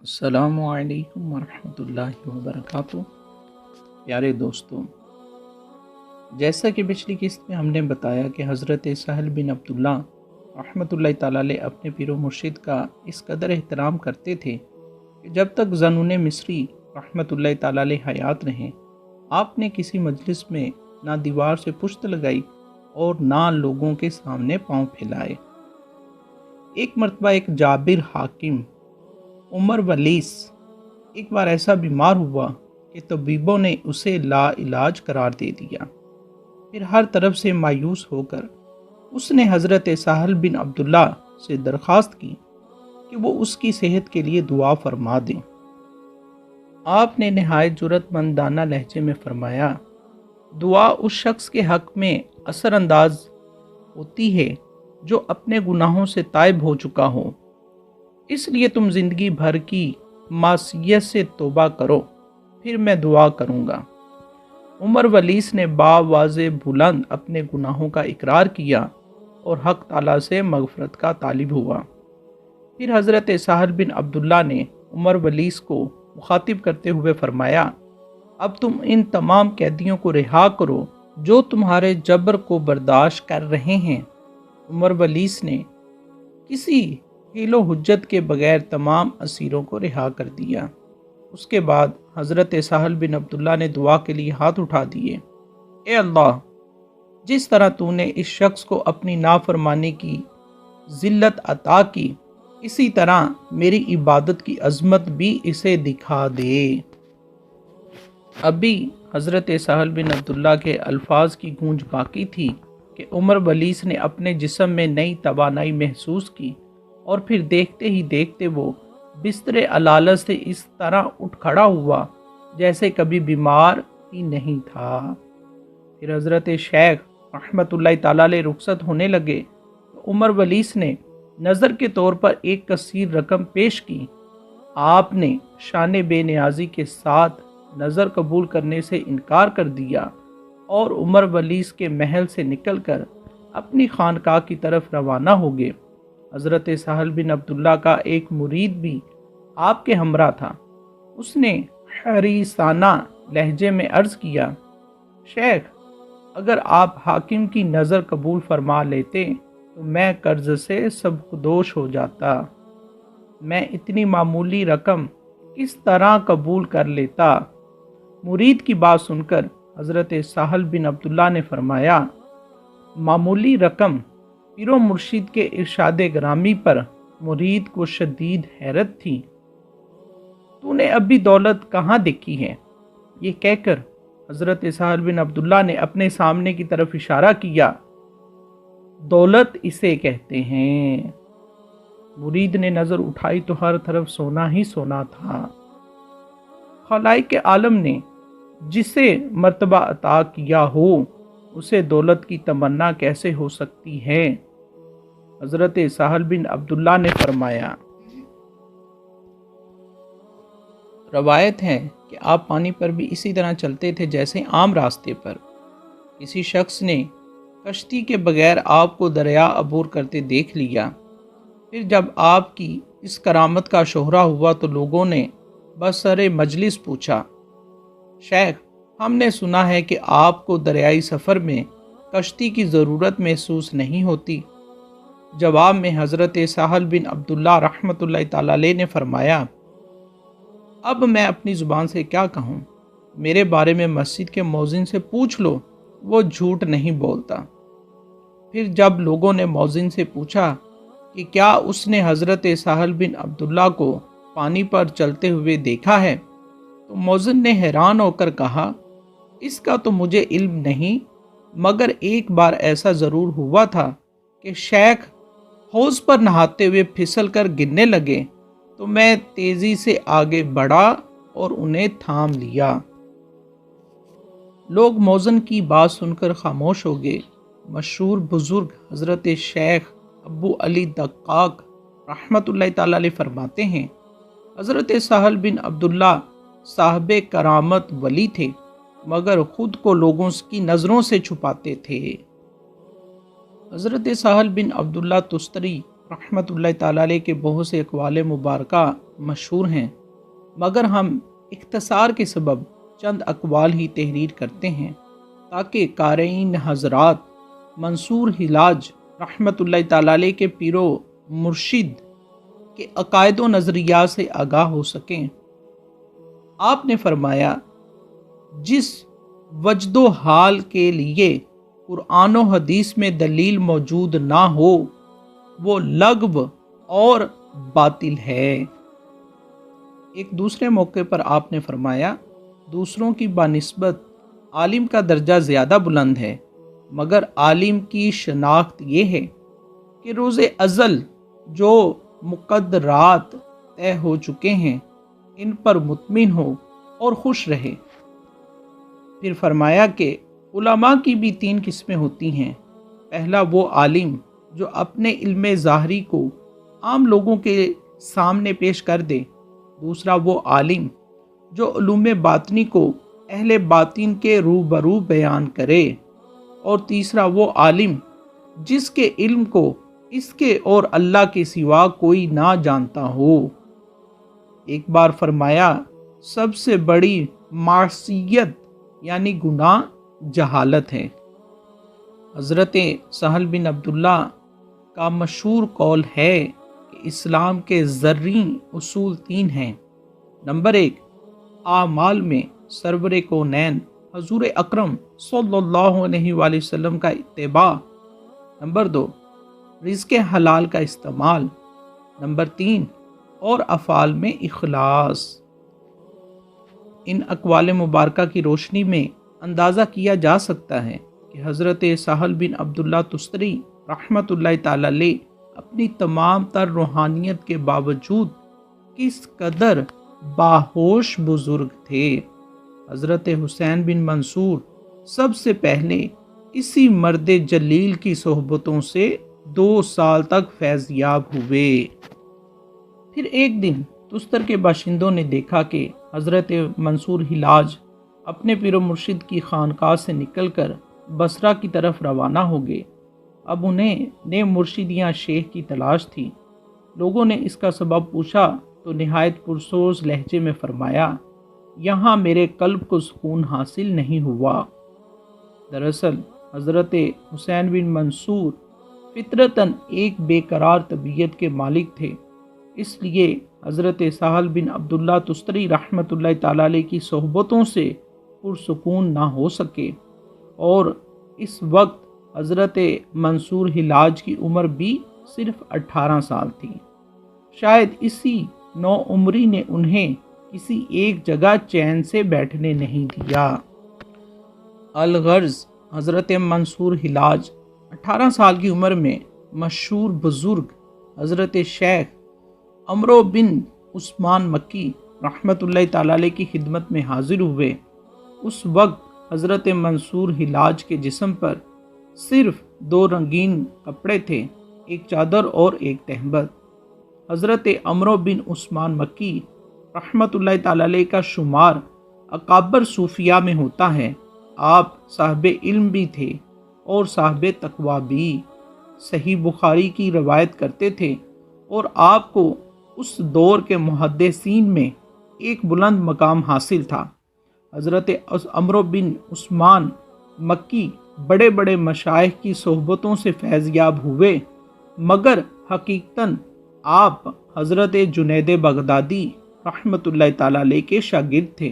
السلام علیکم ورحمۃ اللہ وبرکاتہ۔ پیارے دوستوں، جیسا کہ پچھلی قسط میں ہم نے بتایا کہ حضرت سہل بن عبداللہ رحمۃ اللہ تعالیٰ علیہ اپنے پیر و مرشد کا اس قدر احترام کرتے تھے کہ جب تک ذنون مصری رحمۃ اللہ تعالیٰ علیہ حیات رہیں، آپ نے کسی مجلس میں نہ دیوار سے پشت لگائی اور نہ لوگوں کے سامنے پاؤں پھیلائے۔ ایک مرتبہ ایک جابر حاکم عمر ولیس ایک بار ایسا بیمار ہوا کہ طبیبوں نے اسے لا علاج قرار دے دیا۔ پھر ہر طرف سے مایوس ہو کر اس نے حضرت سہل بن عبداللہ سے درخواست کی کہ وہ اس کی صحت کے لیے دعا فرما دیں۔ آپ نے نہایت جرأت مندانہ لہجے میں فرمایا، دعا اس شخص کے حق میں اثر انداز ہوتی ہے جو اپنے گناہوں سے تائب ہو چکا ہو، اس لیے تم زندگی بھر کی معصیت سے توبہ کرو، پھر میں دعا کروں گا۔ عمر ولیس نے باواضح بلند اپنے گناہوں کا اقرار کیا اور حق تعالیٰ سے مغفرت کا طالب ہوا۔ پھر حضرت سہل بن عبداللہ نے عمر ولیس کو مخاطب کرتے ہوئے فرمایا، اب تم ان تمام قیدیوں کو رہا کرو جو تمہارے جبر کو برداشت کر رہے ہیں۔ عمر ولیس نے کسی حیل و حجت کے بغیر تمام اسیروں کو رہا کر دیا۔ اس کے بعد حضرت سہل بن عبداللہ نے دعا کے لیے ہاتھ اٹھا دیے، اے اللہ، جس طرح تو نے اس شخص کو اپنی نافرمانی کی ذلت عطا کی، اسی طرح میری عبادت کی عظمت بھی اسے دکھا دے۔ ابھی حضرت سہل بن عبداللہ کے الفاظ کی گونج باقی تھی کہ عمر ولیس نے اپنے جسم میں نئی توانائی محسوس کی اور پھر دیکھتے ہی دیکھتے وہ بستر علالت سے اس طرح اٹھ کھڑا ہوا جیسے کبھی بیمار ہی نہیں تھا۔ پھر حضرت شیخ رحمۃ اللہ تعالیٰ علیہ رخصت ہونے لگے تو عمر ولیس نے نظر کے طور پر ایک کثیر رقم پیش کی۔ آپ نے شان بے نیازی کے ساتھ نظر قبول کرنے سے انکار کر دیا اور عمر ولیس کے محل سے نکل کر اپنی خانقاہ کی طرف روانہ ہو گئے۔ حضرت سہل بن عبداللہ کا ایک مرید بھی آپ کے ہمراہ تھا۔ اس نے حریصانہ لہجے میں عرض کیا، شیخ، اگر آپ حاکم کی نظر قبول فرما لیتے تو میں قرض سے سبکدوش ہو جاتا۔ میں اتنی معمولی رقم کس طرح قبول کر لیتا؟ مرید کی بات سن کر حضرت سہل بن عبداللہ نے فرمایا، معمولی رقم؟ پیر و مرشد کے ارشاد گرامی پر مرید کو شدید حیرت تھی۔ تو نے ابھی دولت کہاں دیکھی ہے؟ یہ کہہ کر حضرت سہل بن عبداللہ نے اپنے سامنے کی طرف اشارہ کیا، دولت اسے کہتے ہیں۔ مرید نے نظر اٹھائی تو ہر طرف سونا ہی سونا تھا۔ خالق عالم نے جسے مرتبہ عطا کیا ہو اسے دولت کی تمنا کیسے ہو سکتی ہے؟ حضرت سہل بن عبداللہ نے فرمایا، روایت ہے کہ آپ پانی پر بھی اسی طرح چلتے تھے جیسے عام راستے پر۔ کسی شخص نے کشتی کے بغیر آپ کو دریا عبور کرتے دیکھ لیا۔ پھر جب آپ کی اس کرامت کا شہرہ ہوا تو لوگوں نے بسر مجلس پوچھا، شیخ، ہم نے سنا ہے کہ آپ کو دریائی سفر میں کشتی کی ضرورت محسوس نہیں ہوتی۔ جواب میں حضرت سہل بن عبداللہ رحمۃ اللہ تعالیٰ علیہ نے فرمایا، اب میں اپنی زبان سے کیا کہوں؟ میرے بارے میں مسجد کے مؤذن سے پوچھ لو، وہ جھوٹ نہیں بولتا۔ پھر جب لوگوں نے مؤذن سے پوچھا کہ کیا اس نے حضرت سہل بن عبداللہ کو پانی پر چلتے ہوئے دیکھا ہے، تو مؤذن نے حیران ہو کر کہا، اس کا تو مجھے علم نہیں، مگر ایک بار ایسا ضرور ہوا تھا کہ شیخ حوض پر نہاتے ہوئے پھسل کر گرنے لگے تو میں تیزی سے آگے بڑھا اور انہیں تھام لیا۔ لوگ مؤذن کی بات سن کر خاموش ہو گئے۔ مشہور بزرگ حضرت شیخ ابو علی دقاق رحمۃ اللہ تعالیٰ علیہ فرماتے ہیں، حضرت سہل بن عبداللہ صاحب کرامت ولی تھے، مگر خود کو لوگوں کی نظروں سے چھپاتے تھے۔ حضرت سہل بن عبداللہ تستری رحمۃ اللہ تعالیٰ علیہ کے بہت سے اقوال مبارکہ مشہور ہیں، مگر ہم اختصار کے سبب چند اقوال ہی تحریر کرتے ہیں تاکہ قارئین حضرات منصور حلاج رحمۃ اللہ تعالیٰ علیہ کے پیر و مرشد کے عقائد و نظریات سے آگاہ ہو سکیں۔ آپ نے فرمایا، جس وجد و حال کے لیے قرآن و حدیث میں دلیل موجود نہ ہو وہ لغو اور باطل ہے۔ ایک دوسرے موقع پر آپ نے فرمایا، دوسروں کی بنسبت عالم کا درجہ زیادہ بلند ہے، مگر عالم کی شناخت یہ ہے کہ روز ازل جو مقدرات طے ہو چکے ہیں ان پر مطمئن ہو اور خوش رہے۔ پھر فرمایا کہ علماء کی بھی 3 قسمیں ہوتی ہیں۔ پہلا وہ عالم جو اپنے علم ظاہری کو عام لوگوں کے سامنے پیش کر دے، دوسرا وہ عالم جو علوم باطنی کو اہل باطن کے روبرو بیان کرے، اور تیسرا وہ عالم جس کے علم کو اس کے اور اللہ کے سوا کوئی نہ جانتا ہو۔ ایک بار فرمایا، سب سے بڑی معصیت یعنی گناہ جہالت ہے۔ حضرت سہل بن عبداللہ کا مشہور قول ہے کہ اسلام کے زرعی اصول 3 ہیں۔ نمبر 1، اعمال میں سرور کونین حضور اکرم صلی اللہ علیہ وآلہ وسلم کا اتباع۔ نمبر 2، رزق حلال کا استعمال۔ نمبر 3، اور افعال میں اخلاص۔ ان اقوال مبارکہ کی روشنی میں اندازہ کیا جا سکتا ہے کہ حضرت سہل بن عبداللہ تستری رحمۃ اللہ تعالی علیہ اپنی تمام تر روحانیت کے باوجود کس قدر باہوش بزرگ تھے۔ حضرت حسین بن منصور سب سے پہلے اسی مرد جلیل کی صحبتوں سے 2 سال تک فیضیاب ہوئے۔ پھر ایک دن تستر کے باشندوں نے دیکھا کہ حضرت منصور حلاج اپنے پیر و مرشد کی خانقاہ سے نکل کر بصرہ کی طرف روانہ ہو گئے۔ اب انہیں نئے مرشد یا شیخ کی تلاش تھی۔ لوگوں نے اس کا سبب پوچھا تو نہایت پرسوز لہجے میں فرمایا، یہاں میرے قلب کو سکون حاصل نہیں ہوا۔ دراصل حضرت حسین بن منصور فطرتاً ایک بے قرار طبیعت کے مالک تھے، اس لیے حضرت سہل بن عبداللہ تستری رحمۃ اللہ تعالی علیہ کی صحبتوں سے پرسکون نہ ہو سکے، اور اس وقت حضرت منصور حلاج کی عمر بھی صرف 18 سال تھی۔ شاید اسی نو عمری نے انہیں کسی ایک جگہ چین سے بیٹھنے نہیں دیا۔ الغرض حضرت منصور حلاج 18 سال کی عمر میں مشہور بزرگ حضرت شیخ عمرو بن عثمان مکی رحمۃ اللہ تعالی علیہ کی خدمت میں حاضر ہوئے۔ اس وقت حضرت منصور حلاج کے جسم پر صرف 2 رنگین کپڑے تھے، ایک چادر اور ایک تہبند۔ حضرت عمرو بن عثمان مکی رحمۃ اللہ تعالی علیہ کا شمار اکابر صوفیاء میں ہوتا ہے۔ آپ صاحب علم بھی تھے اور صاحب تقوی بھی۔ صحیح بخاری کی روایت کرتے تھے، اور آپ کو اس دور کے محدثین میں ایک بلند مقام حاصل تھا۔ حضرت عمرو بن عثمان مکی بڑے بڑے مشائخ کی صحبتوں سے فیضیاب ہوئے، مگر حقیقتاً آپ حضرت جنید بغدادی رحمۃ اللہ تعالی علیہ کے شاگرد تھے،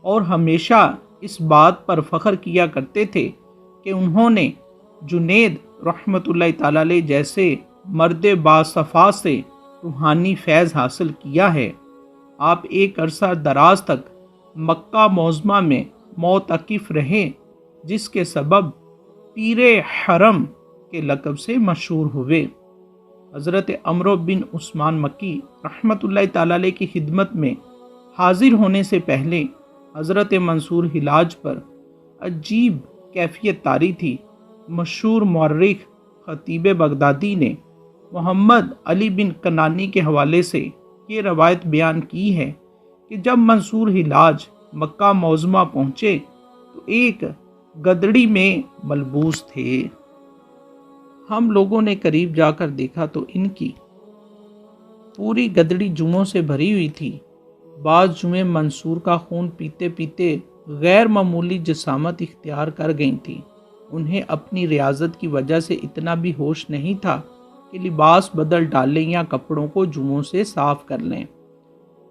اور ہمیشہ اس بات پر فخر کیا کرتے تھے کہ انہوں نے جنید رحمۃ اللہ تعالی علیہ جیسے مرد باصفا سے روحانی فیض حاصل کیا ہے۔ آپ ایک عرصہ دراز تک مکہ معظمہ میں معتکف رہے، جس کے سبب پیر حرم کے لقب سے مشہور ہوئے۔ حضرت عمرو بن عثمان مکی رحمۃ اللہ تعالی علیہ کی خدمت میں حاضر ہونے سے پہلے حضرت منصور حلاج پر عجیب کیفیت طاری تھی۔ مشہور مورخ خطیب بغدادی نے محمد علی بن کنانی کے حوالے سے یہ روایت بیان کی ہے کہ جب منصور حلاج مکہ معظمہ پہنچے تو ایک گدڑی میں ملبوس تھے۔ ہم لوگوں نے قریب جا کر دیکھا تو ان کی پوری گدڑی جموں سے بھری ہوئی تھی۔ بعض جمیں منصور کا خون پیتے پیتے غیر معمولی جسامت اختیار کر گئی تھیں۔ انہیں اپنی ریاضت کی وجہ سے اتنا بھی ہوش نہیں تھا کہ لباس بدل ڈالیں یا کپڑوں کو جموں سے صاف کر لیں۔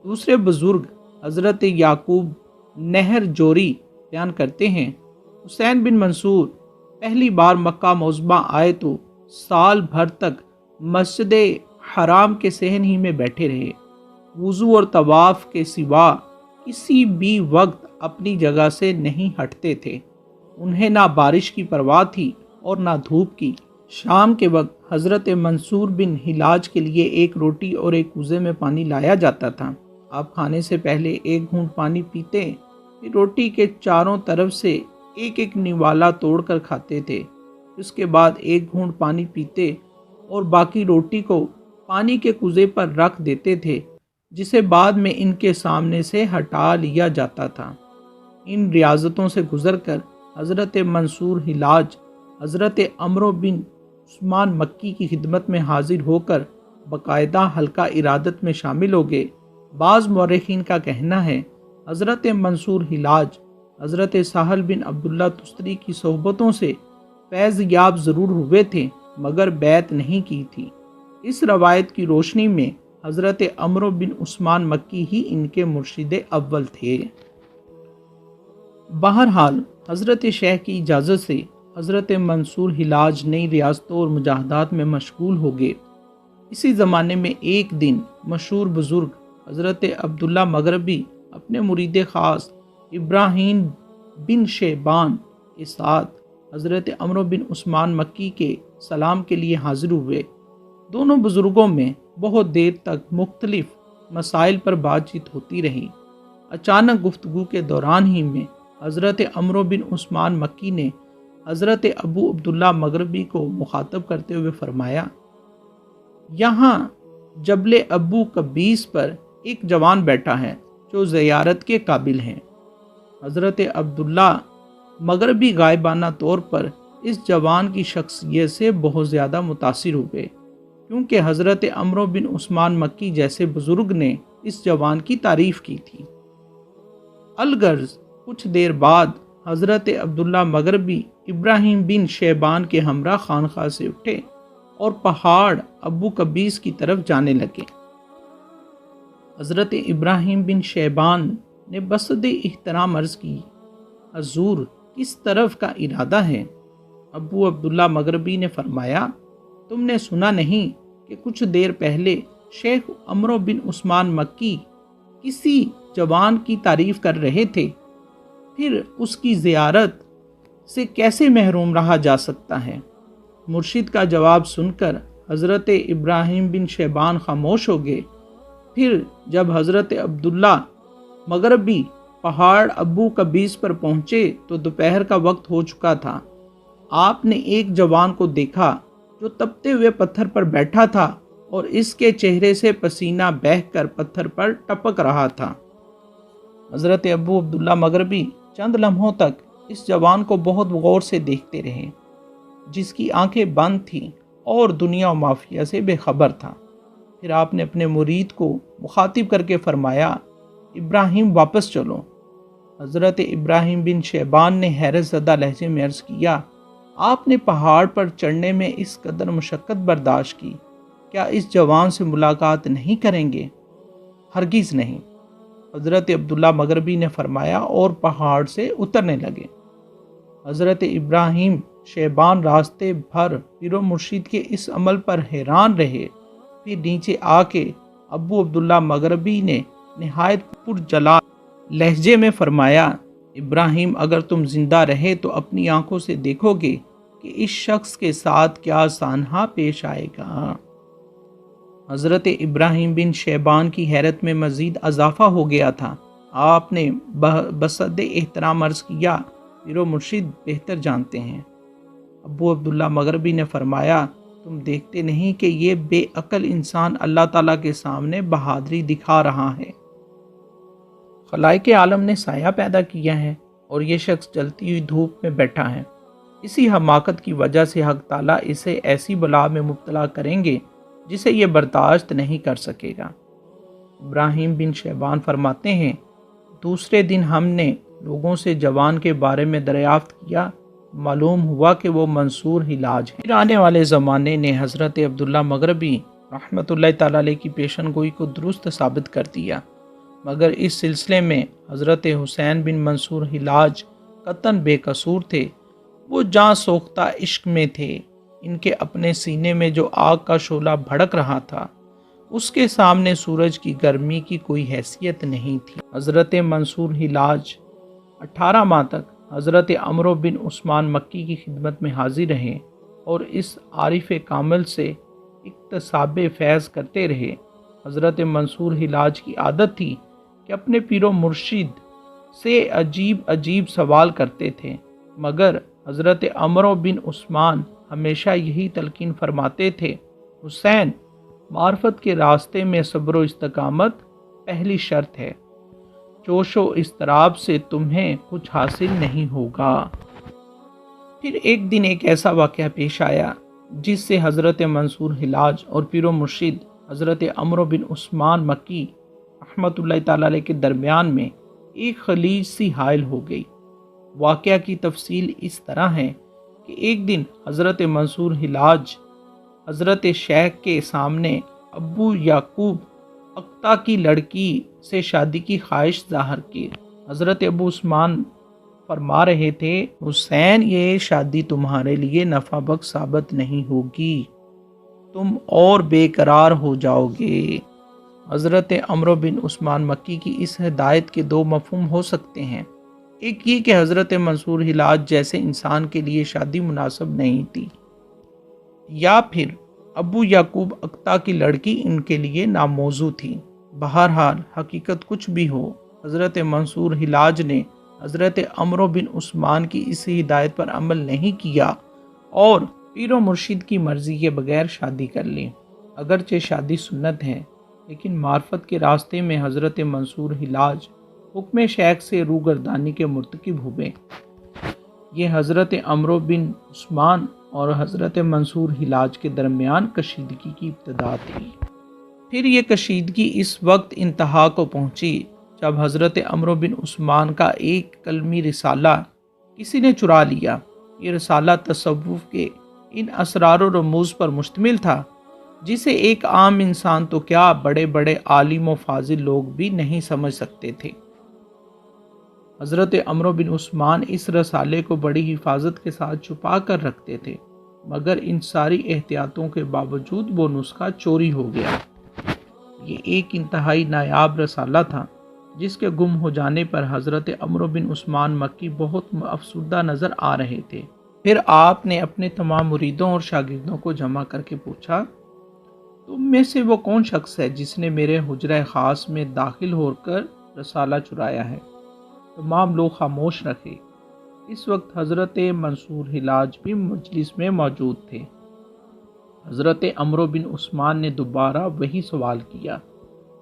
دوسرے بزرگ حضرت یعقوب نہر جوری بیان کرتے ہیں، حسین بن منصور پہلی بار مکہ معظمہ آئے تو سال بھر تک مسجد حرام کے صحن ہی میں بیٹھے رہے۔ وضو اور طواف کے سوا کسی بھی وقت اپنی جگہ سے نہیں ہٹتے تھے۔ انہیں نہ بارش کی پرواہ تھی اور نہ دھوپ کی۔ شام کے وقت حضرت منصور بن حلاج کے لیے ایک روٹی اور ایک کوزے میں پانی لایا جاتا تھا۔ آپ کھانے سے پہلے ایک گھونٹ پانی پیتے، پھر روٹی کے چاروں طرف سے ایک ایک نوالا توڑ کر کھاتے تھے۔ اس کے بعد ایک گھونٹ پانی پیتے اور باقی روٹی کو پانی کے کوزے پر رکھ دیتے تھے، جسے بعد میں ان کے سامنے سے ہٹا لیا جاتا تھا۔ ان ریاضتوں سے گزر کر حضرت منصور حلاج حضرت عمرو بن عثمان مکی کی خدمت میں حاضر ہو کر باقاعدہ حلقہ ارادت میں شامل ہو گئے۔ بعض مورخین کا کہنا ہے حضرت منصور حلاج حضرت سہل بن عبداللہ تستری کی صحبتوں سے فیض یاب ضرور ہوئے تھے مگر بیعت نہیں کی تھی۔ اس روایت کی روشنی میں حضرت عمرو بن عثمان مکی ہی ان کے مرشد اول تھے۔ بہرحال حضرت شیخ کی اجازت سے حضرت منصور حلاج نئی ریاستوں اور مجاہدات میں مشغول ہو گئے۔ اسی زمانے میں ایک دن مشہور بزرگ حضرت عبداللہ مغربی اپنے مرید خاص ابراہیم بن شیبان کے ساتھ حضرت عمرو بن عثمان مکی کے سلام کے لیے حاضر ہوئے۔ دونوں بزرگوں میں بہت دیر تک مختلف مسائل پر بات چیت ہوتی رہی۔ اچانک گفتگو کے دوران ہی میں حضرت عمرو بن عثمان مکی نے حضرت ابو عبداللہ مغربی کو مخاطب کرتے ہوئے فرمایا، یہاں جبل ابو قبیس پر ایک جوان بیٹھا ہے جو زیارت کے قابل ہیں۔ حضرت عبداللہ مغربی غائبانہ طور پر اس جوان کی شخصیت سے بہت زیادہ متاثر ہوئے، کیونکہ حضرت عمرو بن عثمان مکی جیسے بزرگ نے اس جوان کی تعریف کی تھی۔ الغرض کچھ دیر بعد حضرت عبداللہ مغربی ابراہیم بن شیبان کے ہمراہ خانقاہ سے اٹھے اور پہاڑ ابو قبیس کی طرف جانے لگے۔ حضرت ابراہیم بن شیبان نے بصد احترام عرض کی، حضور کس طرف کا ارادہ ہے؟ ابو عبداللہ مغربی نے فرمایا، تم نے سنا نہیں کہ کچھ دیر پہلے شیخ عمرو بن عثمان مکی کسی جوان کی تعریف کر رہے تھے، پھر اس کی زیارت سے کیسے محروم رہا جا سکتا ہے؟ مرشد کا جواب سن کر حضرت ابراہیم بن شیبان خاموش ہو گئے۔ پھر جب حضرت عبداللہ مغربی پہاڑ ابو قبیس پر پہنچے تو دوپہر کا وقت ہو چکا تھا۔ آپ نے ایک جوان کو دیکھا جو تپتے ہوئے پتھر پر بیٹھا تھا اور اس کے چہرے سے پسینہ بہہ کر پتھر پر ٹپک رہا تھا۔ حضرت ابو عبداللہ مغربی چند لمحوں تک اس جوان کو بہت غور سے دیکھتے رہے، جس کی آنکھیں بند تھیں اور دنیا و مافیہ سے بے خبر تھا۔ پھر آپ نے اپنے مرید کو مخاطب کر کے فرمایا، ابراہیم واپس چلو۔ حضرت ابراہیم بن شیبان نے حیرت زدہ لہجے میں عرض کیا، آپ نے پہاڑ پر چڑھنے میں اس قدر مشقت برداشت کی، کیا اس جوان سے ملاقات نہیں کریں گے؟ ہرگز نہیں۔ حضرت عبداللہ مغربی نے فرمایا اور پہاڑ سے اترنے لگے۔ حضرت ابراہیم شیبان راستے بھر پیر و مرشد کے اس عمل پر حیران رہے۔ پھر نیچے آ کے ابو عبداللہ مغربی نے نہایت پرجلال لہجے میں فرمایا، ابراہیم اگر تم زندہ رہے تو اپنی آنکھوں سے دیکھو گے کہ اس شخص کے ساتھ کیا سانحہ پیش آئے گا۔ حضرت ابراہیم بن شیبان کی حیرت میں مزید اضافہ ہو گیا تھا۔ آپ نے بصد احترام عرض کیا، پیر و مرشد بہتر جانتے ہیں۔ ابو عبداللہ مغربی نے فرمایا، تم دیکھتے نہیں کہ یہ بے عقل انسان اللہ تعالیٰ کے سامنے بہادری دکھا رہا ہے؟ خلائق عالم نے سایہ پیدا کیا ہے اور یہ شخص جلتی ہوئی دھوپ میں بیٹھا ہے۔ اسی حماقت کی وجہ سے حق تعالیٰ اسے ایسی بلا میں مبتلا کریں گے جسے یہ برداشت نہیں کر سکے گا۔ ابراہیم بن شیبان فرماتے ہیں، دوسرے دن ہم نے لوگوں سے جوان کے بارے میں دریافت کیا، معلوم ہوا کہ وہ منصور حلاج ہے۔ پھر آنے والے زمانے نے حضرت عبداللہ مغربی رحمۃ اللہ تعالیٰ علیہ کی پیشن گوئی کو درست ثابت کر دیا، مگر اس سلسلے میں حضرت حسین بن منصور حلاج قطعاً بے قصور تھے۔ وہ جاں سوختہ عشق میں تھے، ان کے اپنے سینے میں جو آگ کا شعلہ بھڑک رہا تھا اس کے سامنے سورج کی گرمی کی کوئی حیثیت نہیں تھی۔ حضرت منصور حلاج 18 ماہ تک حضرت عمرو بن عثمان مکی کی خدمت میں حاضر رہے اور اس عارف کامل سے اکتساب فیض کرتے رہے۔ حضرت منصور حلاج کی عادت تھی کہ اپنے پیر و مرشد سے عجیب عجیب سوال کرتے تھے، مگر حضرت عمرو بن عثمان ہمیشہ یہی تلقین فرماتے تھے، حسین، معرفت کے راستے میں صبر و استقامت پہلی شرط ہے، جوش و اضطراب سے تمہیں کچھ حاصل نہیں ہوگا۔ پھر ایک دن ایک ایسا واقعہ پیش آیا جس سے حضرت منصور حلاج اور پیر و مرشد حضرت عمرو بن عثمان مکی رحمۃ اللہ تعالیٰ علیہ کے درمیان میں ایک خلیج سی حائل ہو گئی۔ واقعہ کی تفصیل اس طرح ہے کہ ایک دن حضرت منصور حلاج حضرت شیخ کے سامنے ابو یعقوب اقطع کی لڑکی سے شادی کی خواہش ظاہر کی۔ حضرت ابو عثمان فرما رہے تھے، حسین، یہ شادی تمہارے لیے نفع بخش ثابت نہیں ہوگی، تم اور بے قرار ہو جاؤ گے۔ حضرت عمرو بن عثمان مکی کی اس ہدایت کے دو مفہوم ہو سکتے ہیں، ایک یہ کہ حضرت منصور حلاج جیسے انسان کے لیے شادی مناسب نہیں تھی، یا پھر ابو یعقوب اقطع کی لڑکی ان کے لیے ناموزوں تھی۔ بہرحال حقیقت کچھ بھی ہو، حضرت منصور حلاج نے حضرت عمرو بن عثمان کی اس ہدایت پر عمل نہیں کیا اور پیر و مرشد کی مرضی کے بغیر شادی کر لی۔ اگرچہ شادی سنت ہے، لیکن معرفت کے راستے میں حضرت منصور حلاج حکم شیخ سے روگردانی کے مرتکب ہوئے۔ یہ حضرت عمرو بن عثمان اور حضرت منصور حلاج کے درمیان کشیدگی کی ابتدا تھی۔ پھر یہ کشیدگی اس وقت انتہا کو پہنچی جب حضرت عمرو بن عثمان کا ایک کلمی رسالہ کسی نے چرا لیا۔ یہ رسالہ تصوف کے ان اسرار و رموز پر مشتمل تھا جسے ایک عام انسان تو کیا، بڑے بڑے عالم و فاضل لوگ بھی نہیں سمجھ سکتے تھے۔ حضرت عمرو بن عثمان اس رسالے کو بڑی حفاظت کے ساتھ چھپا کر رکھتے تھے، مگر ان ساری احتیاطوں کے باوجود وہ نسخہ چوری ہو گیا۔ یہ ایک انتہائی نایاب رسالہ تھا جس کے گم ہو جانے پر حضرت عمرو بن عثمان مکی بہت افسردہ نظر آ رہے تھے۔ پھر آپ نے اپنے تمام مریدوں اور شاگردوں کو جمع کر کے پوچھا، تم میں سے وہ کون شخص ہے جس نے میرے حجرہ خاص میں داخل ہو کر رسالہ چرایا ہے؟ تمام لوگ خاموش رکھے۔ اس وقت حضرت منصور حلاج بھی مجلس میں موجود تھے۔ حضرت عمرو بن عثمان نے دوبارہ وہی سوال کیا،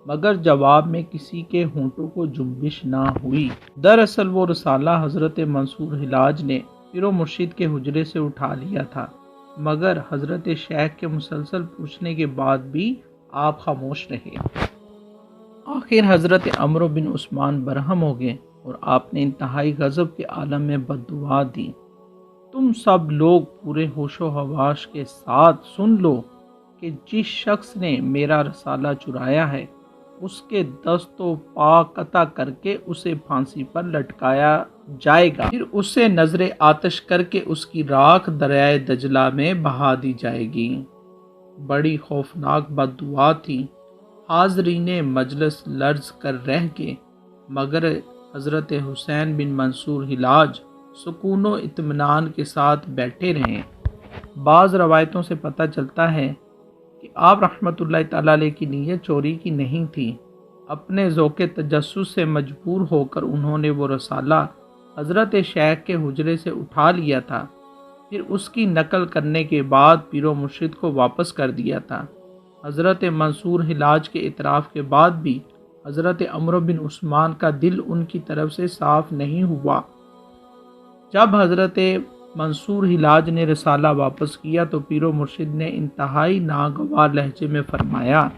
مگر جواب میں کسی کے ہونٹوں کو جنبش نہ ہوئی۔ دراصل وہ رسالہ حضرت منصور حلاج نے پیر و مرشد کے حجرے سے اٹھا لیا تھا، مگر حضرت شیخ کے مسلسل پوچھنے کے بعد بھی آپ خاموش رہے۔ آخر حضرت عمرو بن عثمان برہم ہو گئے اور آپ نے انتہائی غضب کے عالم میں بددعا دی، تم سب لوگ پورے ہوش و حواس کے ساتھ سن لو کہ جس شخص نے میرا رسالہ چرایا ہے اس کے دست و پا قطع کر کے اسے پھانسی پر لٹکایا جائے گا، پھر اسے نظر آتش کر کے اس کی راکھ دریائے دجلہ میں بہا دی جائے گی۔ بڑی خوفناک بددعا تھی۔ حاضرین مجلس لرز کر رہ گئے، مگر حضرت حسین بن منصور حلاج سکون و اطمینان کے ساتھ بیٹھے رہے۔ بعض روایتوں سے پتہ چلتا ہے کہ آپ رحمۃ اللہ تعالیٰ علیہ کی نیت چوری کی نہیں تھی۔ اپنے ذوق تجسس سے مجبور ہو کر انہوں نے وہ رسالہ حضرت شیخ کے حجرے سے اٹھا لیا تھا، پھر اس کی نقل کرنے کے بعد پیر و مرشد کو واپس کر دیا تھا۔ حضرت منصور حلاج کے اعتراف کے بعد بھی حضرت عمرو بن عثمان کا دل ان کی طرف سے صاف نہیں ہوا۔ جب حضرت منصور حلاج نے رسالہ واپس کیا تو پیر و مرشد نے انتہائی ناگوار لہجے میں فرمایا،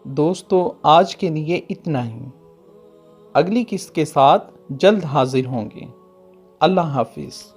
دوستو آج کے لیے اتنا ہی، اگلی قسط کے ساتھ جلد حاضر ہوں گے۔ اللہ حافظ۔